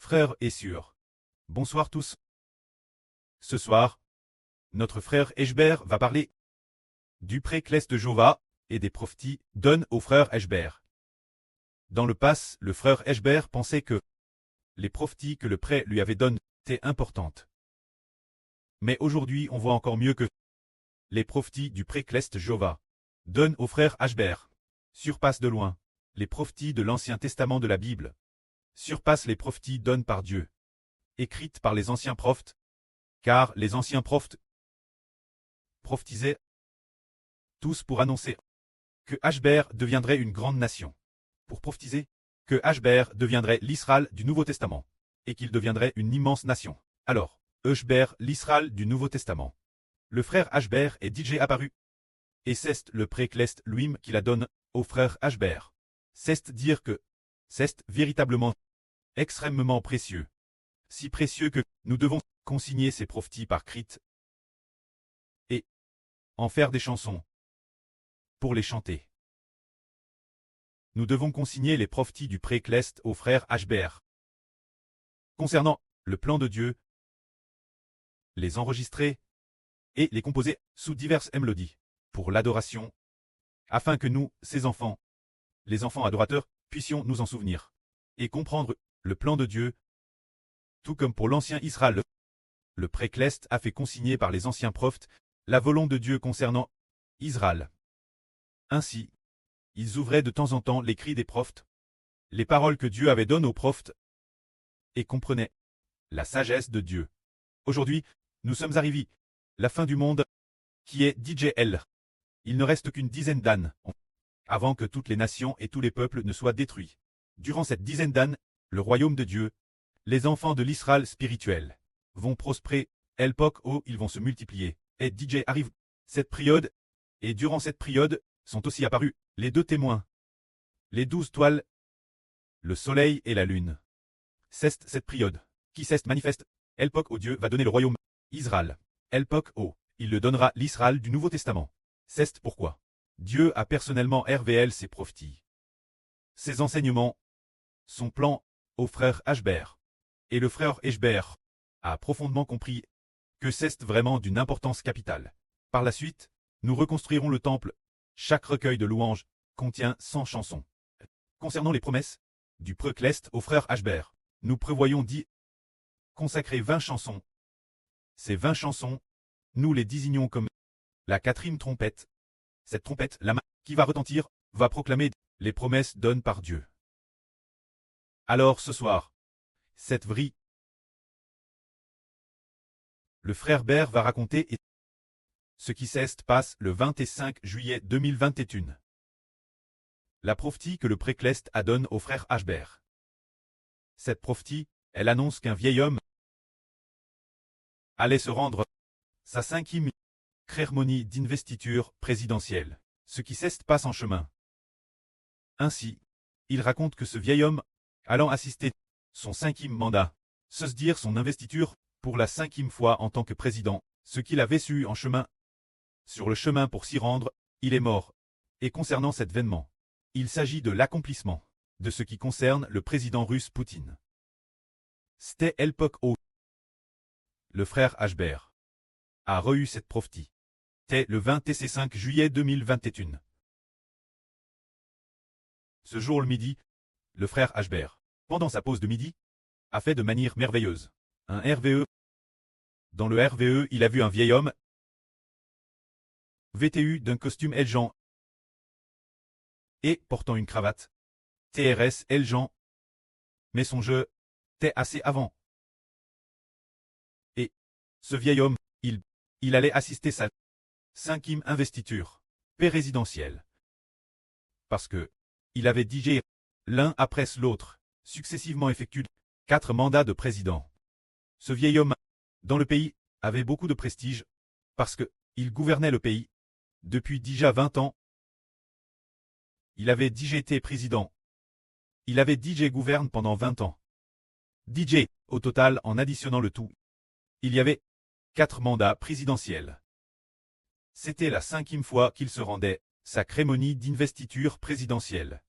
frères et sœurs. Bonsoir tous. Ce soir, notre frère Eshber va parler du pré-clès de Jova et des prophéties donne au frère Eshber. Dans le passé, le frère Eshber pensait que les prophéties que le prêtre lui avait données étaient importantes. Mais aujourd'hui, on voit encore mieux que les prophéties du pré-clès de Jova donne au frère Eshber surpassent de loin les prophéties de l'Ancien Testament de la Bible, surpassent les prophéties données par Dieu, écrites par les anciens prophètes, car les anciens prophètes prophétisaient tous pour annoncer que Eshber deviendrait une grande nation, pour prophétiser que Eshber deviendrait l'Israël du Nouveau Testament, et qu'il deviendrait une immense nation. Alors, Eshber, l'Israël du Nouveau Testament. Le frère Eshber est DJ apparu. Et c'est le pré-clès lui-même qui la donne au frère Eshber. C'est dire que c'est véritablement extrêmement précieux. Si précieux que nous devons consigner ces prophéties par crit et en faire des chansons pour les chanter. Nous devons consigner les prophéties du pré-clès au frère Eshber. Concernant le plan de Dieu, les enregistrer et les composer sous diverses mélodies pour l'adoration, afin que nous, ses enfants, les enfants adorateurs, puissions nous en souvenir et comprendre le plan de Dieu, tout comme pour l'ancien Israël. Le pré-clès a fait consigner par les anciens prophètes la volonté de Dieu concernant Israël. Ainsi, ils ouvraient de temps en temps l'écrit des prophètes, les paroles que Dieu avait données aux prophètes, et comprenaient la sagesse de Dieu. Aujourd'hui, nous sommes arrivés, la fin du monde, qui est DJL. Il ne reste qu'une dizaine d'années, avant que toutes les nations et tous les peuples ne soient détruits. Durant cette dizaine d'années, le royaume de Dieu, les enfants de l'Israël spirituel, vont prospérer, l'époque où ils vont se multiplier, et DJ arrive. Cette période, et durant cette période, sont aussi apparus les deux témoins, les 12 toiles, le soleil et la lune. C'est cette période qui s'est manifeste, l'époque où Dieu va donner le royaume Israël, l'époque où il le donnera l'Israël du Nouveau Testament. C'est pourquoi Dieu a personnellement révélé ses prophéties, ses enseignements, son plan au frère Eshber. Et le frère Eshber a profondément compris que c'est vraiment d'une importance capitale. Par la suite, nous reconstruirons le temple. Chaque recueil de louanges contient 100 chansons. Concernant les promesses du pré-clès au frère Eshber, nous prévoyons consacrer 20 chansons. Ces 20 chansons, nous les désignons comme la quatrième trompette. Cette trompette, la main qui va retentir, va proclamer les promesses données par Dieu. Alors ce soir, cette vraie, le frère Ber va raconter ce qui s'est passe le 25 juillet 2021. La prophétie que le pré-clès a donne au frère Eshber. Cette prophétie, elle annonce qu'un vieil homme allait se rendre sa 5e cérémonie d'investiture présidentielle. Ce qui s'est passe en chemin. Ainsi, il raconte que ce vieil homme, allant assister son 5e mandat, se dire son investiture pour la 5e fois en tant que président, ce qu'il avait su en chemin. Sur le chemin pour s'y rendre, il est mort. Et concernant cet événement, il s'agit de l'accomplissement de ce qui concerne le président russe Poutine. C'était l'époque où le frère Eshber a reçu cette prophétie. C'était le 25 juillet 2021. Ce jour le midi, le frère Eshber, pendant sa pause de midi, a fait de manière merveilleuse un RVE. Dans le RVE, il a vu un vieil homme vêtu d'un costume élégant et portant une cravate. TRS élégant. Mais son jeu était assez avant. Et ce vieil homme, il allait assister sa 5e investiture présidentielle. Parce que il avait digéré l'un après l'autre, successivement effectué 4 mandats de président. Ce vieil homme, dans le pays, avait beaucoup de prestige, parce que il gouvernait le pays depuis déjà 20 ans. Il avait déjà été président. Il avait DJ gouverne pendant 20 ans. DJ, au total, en additionnant le tout, il y avait 4 mandats présidentiels. C'était la 5e fois qu'il se rendait sa cérémonie d'investiture présidentielle.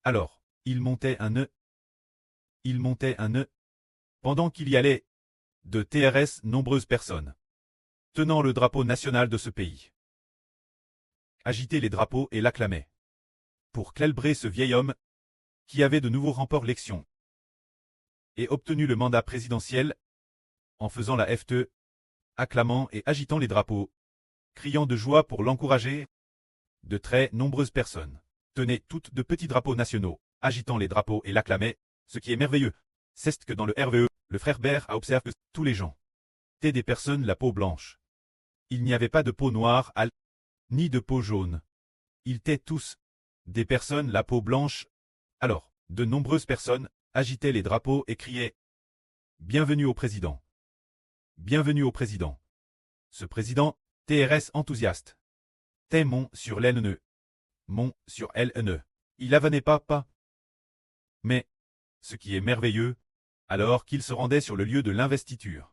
Alors, il montait un nœud. Il montait un nœud. pendant qu'il y allait de TRS nombreuses personnes, tenant le drapeau national de ce pays, agitaient les drapeaux et l'acclamaient, pour célébrer ce vieil homme qui avait de nouveau remporté l'élection et obtenu le mandat présidentiel en faisant la FTE, acclamant et agitant les drapeaux, criant de joie pour l'encourager. De très nombreuses personnes tenaient toutes de petits drapeaux nationaux, agitant les drapeaux et l'acclamaient. Ce qui est merveilleux, c'est que dans le RVE, le frère Bert a observé que tous les gens étaient des personnes la peau blanche. Il n'y avait pas de peau noire, ni de peau jaune. Ils étaient tous des personnes la peau blanche. Alors, de nombreuses personnes agitaient les drapeaux et criaient « Bienvenue au président ! Bienvenue au président ! Ce président, TRS enthousiaste. T'es mon sur LNE. Mon sur LNE. Il avanait pas. Mais, ce qui est merveilleux, alors qu'il se rendait sur le lieu de l'investiture,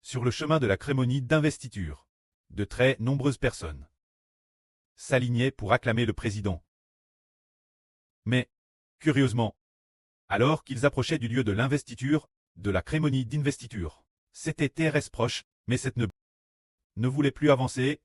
sur le chemin de la cérémonie d'investiture, de très nombreuses personnes s'alignaient pour acclamer le président. Mais, curieusement, alors qu'ils approchaient du lieu de l'investiture, de la cérémonie d'investiture, c'était TRS proche, mais cette ne voulait plus avancer.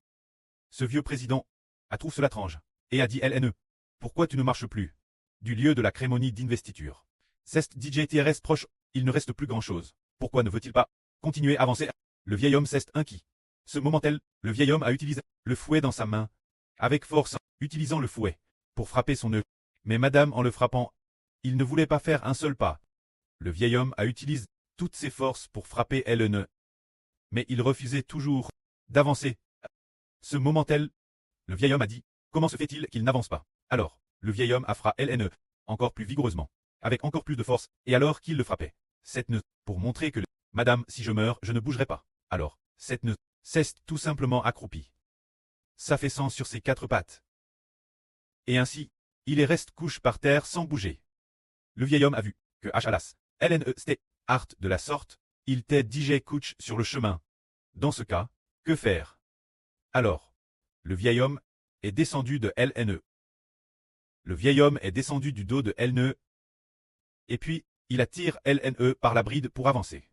Ce vieux président a trouvé cela étrange, et a dit LNE, pourquoi tu ne marches plus du lieu de la cérémonie d'investiture? C'est DJ TRS proche, il ne reste plus grand-chose. Pourquoi ne veut-il pas continuer à avancer? Le vieil homme s'est inquiet. Ce moment-là, le vieil homme a utilisé le fouet dans sa main, avec force, utilisant le fouet, pour frapper son œuf. Mais madame, en le frappant, il ne voulait pas faire un seul pas. Le vieil homme a utilisé toutes ses forces pour frapper LNE. Mais il refusait toujours d'avancer. Ce moment-là, le vieil homme a dit, comment se fait-il qu'il n'avance pas? Alors, le vieil homme a frappé LNE, encore plus vigoureusement, avec encore plus de force, et alors qu'il le frappait, cette ne, pour montrer que, madame, si je meurs, je ne bougerai pas. Alors, cette ne, s'est tout simplement accroupi, s'affaissant sur ses quatre pattes. Et ainsi, il est reste couche par terre sans bouger. Le vieil homme a vu que Hachalas, LNE, c'était art de la sorte, il t'est DJ couche sur le chemin. Dans ce cas, que faire? Alors, le vieil homme est descendu de LNE. Le vieil homme est descendu du dos de LNE. Et puis, il attire LNE par la bride pour avancer.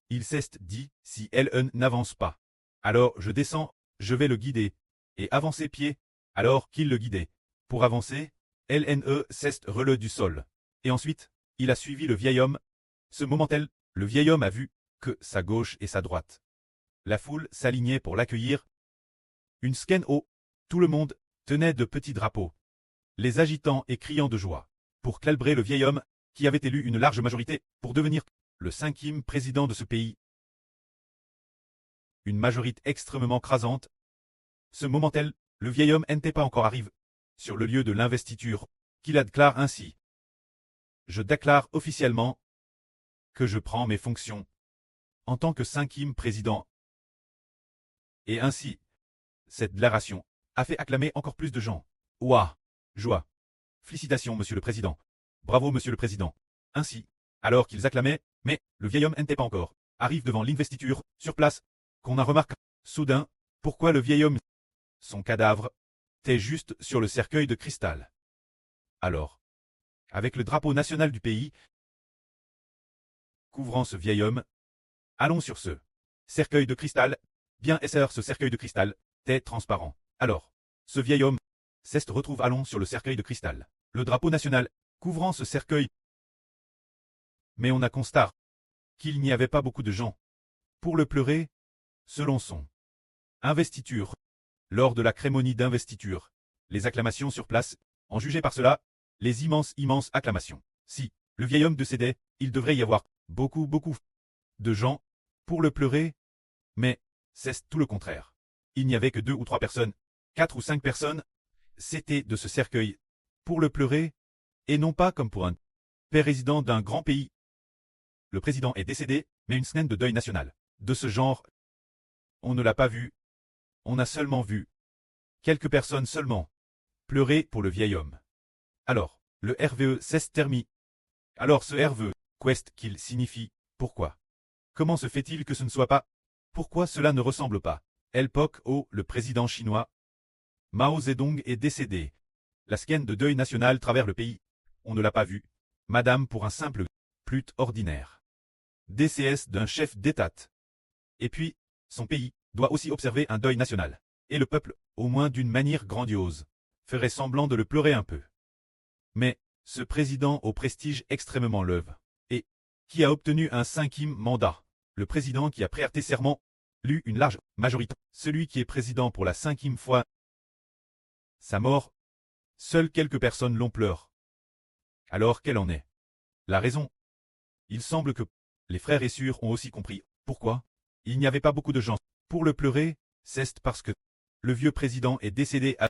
Il s'est dit, si LNE n'avance pas, alors je descends, je vais le guider, et avancer pied, alors qu'il le guidait. Pour avancer, LNE s'est relevé du sol. Et ensuite, il a suivi le vieil homme. Ce moment-là, le vieil homme a vu que sa gauche et sa droite. La foule s'alignait pour l'accueillir. Une scan haut, tout le monde tenait de petits drapeaux, les agitant et criant de joie, pour célébrer le vieil homme, qui avait élu une large majorité, pour devenir le 5e président de ce pays. Une majorité extrêmement crasante. Ce moment-là, le vieil homme n'était pas encore arrivé sur le lieu de l'investiture, qu'il a déclaré ainsi. Je déclare officiellement que je prends mes fonctions en tant que 5e président. Et ainsi, cette déclaration a fait acclamer encore plus de gens. Ouah! Joie! Félicitations, monsieur le président. Bravo, monsieur le président. Ainsi, alors qu'ils acclamaient, mais le vieil homme n'était pas encore, arrive devant l'investiture, sur place, qu'on a remarqué, soudain, pourquoi le vieil homme, son cadavre, était juste sur le cercueil de cristal. Alors, avec le drapeau national du pays, couvrant ce vieil homme, allons sur ce cercueil de cristal, bien SR ce cercueil de cristal, est transparent. Alors, ce vieil homme, se retrouve allons sur le cercueil de cristal, le drapeau national, couvrant ce cercueil. Mais on a constaté qu'il n'y avait pas beaucoup de gens pour le pleurer, selon son investiture. Lors de la cérémonie d'investiture, les acclamations sur place, en jugé par cela, les immenses acclamations. Si le vieil homme décédait, il devrait y avoir beaucoup de gens pour le pleurer, mais c'est tout le contraire. Il n'y avait que 2 ou 3 personnes, 4 ou 5 personnes, c'était de ce cercueil pour le pleurer, et non pas comme pour un président d'un grand pays. Le président est décédé, mais une scène de deuil national. De ce genre, on ne l'a pas vu. On a seulement vu quelques personnes seulement pleurer pour le vieil homme. Alors, le RVE s'est terminé. Alors ce RVE, qu'est-ce qu'il signifie? Pourquoi? Comment se fait-il que ce ne soit pas? Pourquoi cela ne ressemble pas? L'époque où le président chinois Mao Zedong est décédé. La scène de deuil national travers le pays. On ne l'a pas vu. Madame pour un simple plute ordinaire. décès d'un chef d'État. Et puis, son pays doit aussi observer un deuil national. Et le peuple, au moins d'une manière grandiose, ferait semblant de le pleurer un peu. Mais, ce président au prestige extrêmement leuve, et qui a obtenu un 5e mandat, le président qui a prêté serment, lu une large majorité, celui qui est président pour la 5e fois. Sa mort, seules quelques personnes l'ont pleure. Alors quelle en est la raison? Il semble que les frères et sœurs ont aussi compris. Pourquoi? Il n'y avait pas beaucoup de gens pour le pleurer, c'est parce que le vieux président est décédé à...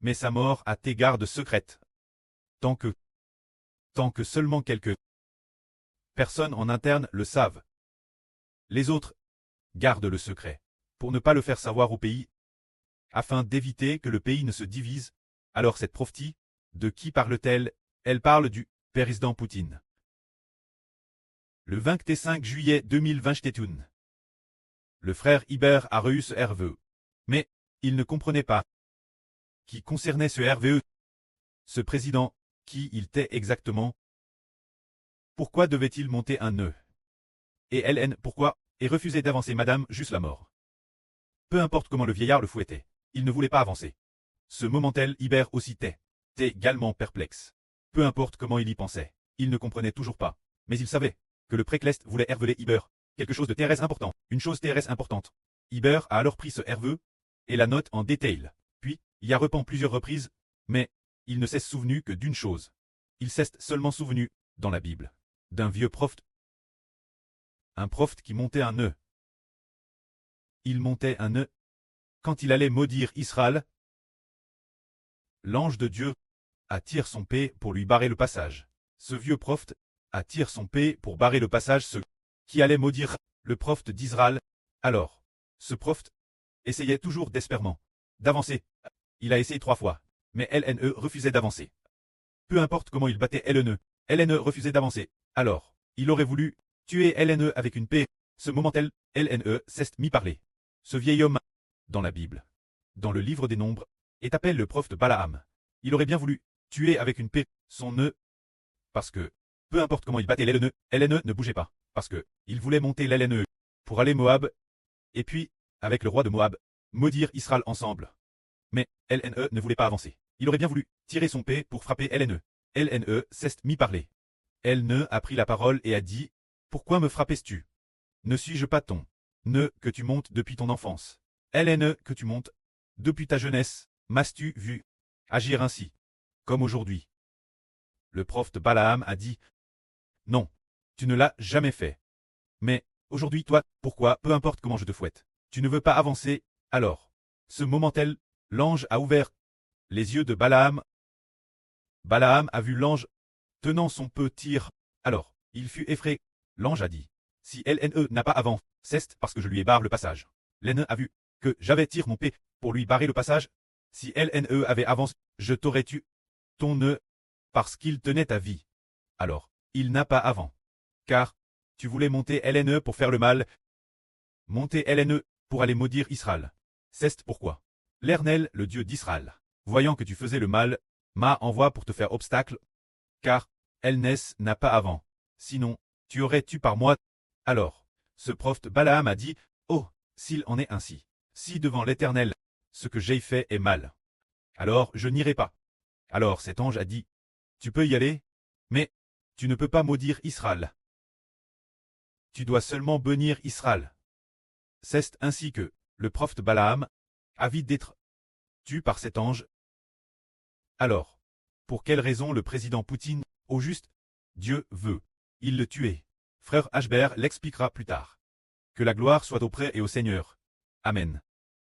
Mais sa mort a été garde secrète. Tant que seulement quelques personnes en interne le savent. Les autres gardent le secret, pour ne pas le faire savoir au pays, afin d'éviter que le pays ne se divise. Alors cette prophétie, de qui parle-t-elle? Elle parle du président Poutine. Le 25 juillet 2021. Le frère Iber a reçu ce RVE. Mais, il ne comprenait pas qui concernait ce RVE. Ce président, qui il était exactement? Pourquoi devait-il monter un nœud? Et LN, pourquoi? Et refuser d'avancer madame, juste la mort. Peu importe comment le vieillard le fouettait, il ne voulait pas avancer. Ce moment-tel, Iber aussi était également perplexe. Peu importe comment il y pensait, il ne comprenait toujours pas. Mais il savait que le précleste voulait herveler Iber. Quelque chose de très important, une chose très importante. Iber a alors pris ce RVE et la note en détail. Puis, y a repent plusieurs reprises, mais il ne s'est souvenu que d'une chose. Il s'est seulement souvenu, dans la Bible, d'un vieux prophète. Un prophète qui montait un nœud. Il montait un nœud quand il allait maudire Israël. L'ange de Dieu attire son paix pour lui barrer le passage. Ce vieux prophète attire son paix pour barrer le passage ceux qui allaient maudire le prophète d'Israël. Alors, ce prophète essayait toujours désespérément d'avancer. Il a essayé 3 fois, mais LNE refusait d'avancer. Peu importe comment il battait LNE refusait d'avancer. Alors, il aurait voulu tuer LNE avec une paix. Ce moment-là, LNE s'est mis parler. Ce vieil homme, dans la Bible, dans le livre des Nombres, est appelé le prophète Balaam. Il aurait bien voulu tuer avec une paix son nœud, parce que, peu importe comment il battait LNE ne bougeait pas, parce que il voulait monter l'LNE pour aller Moab, et puis, avec le roi de Moab, maudire Israël ensemble. Mais LNE ne voulait pas avancer. Il aurait bien voulu tirer son paix pour frapper LNE. LNE s'est mis parler. LNE a pris la parole et a dit « Pourquoi me frappes-tu? Ne suis-je pas ton nœud que tu montes depuis ton enfance? LNE que tu montes depuis ta jeunesse, m'as-tu vu agir ainsi, comme aujourd'hui ?» Le prophète Balaam a dit « Non, tu ne l'as jamais fait. Mais, aujourd'hui toi, pourquoi, peu importe comment je te fouette, tu ne veux pas avancer, alors. » Ce moment-là, l'ange a ouvert les yeux de Balaam. Balaam a vu l'ange tenant son petit. Alors, il fut effrayé. L'ange a dit « Si LNE n'a pas avancé, c'est parce que je lui ai barré le passage. » LNE a vu que j'avais tiré mon paix pour lui barrer le passage. Si LNE avait avancé, je t'aurais tué ton nœud, parce qu'il tenait ta vie. Alors, il n'a pas avant. Car, tu voulais monter LNE pour faire le mal. Monter LNE pour aller maudire Israël. C'est pourquoi l'Éternel, le Dieu d'Israël, voyant que tu faisais le mal, m'a envoyé pour te faire obstacle. Car, LNES n'a pas avant. Sinon, tu aurais tué par moi. Alors, ce prophète Balaam a dit, « Oh, s'il en est ainsi, si devant l'Éternel, ce que j'ai fait est mal, alors je n'irai pas. » Alors cet ange a dit, « Tu peux y aller, mais tu ne peux pas maudire Israël. Tu dois seulement bénir Israël. » C'est ainsi que le prophète Balaam, avide d'être tué par cet ange. Alors, pour quelle raison le président Poutine, au juste, Dieu veut, il le tuer? Frère Ashbert l'expliquera plus tard. Que la gloire soit auprès et au Seigneur. Amen.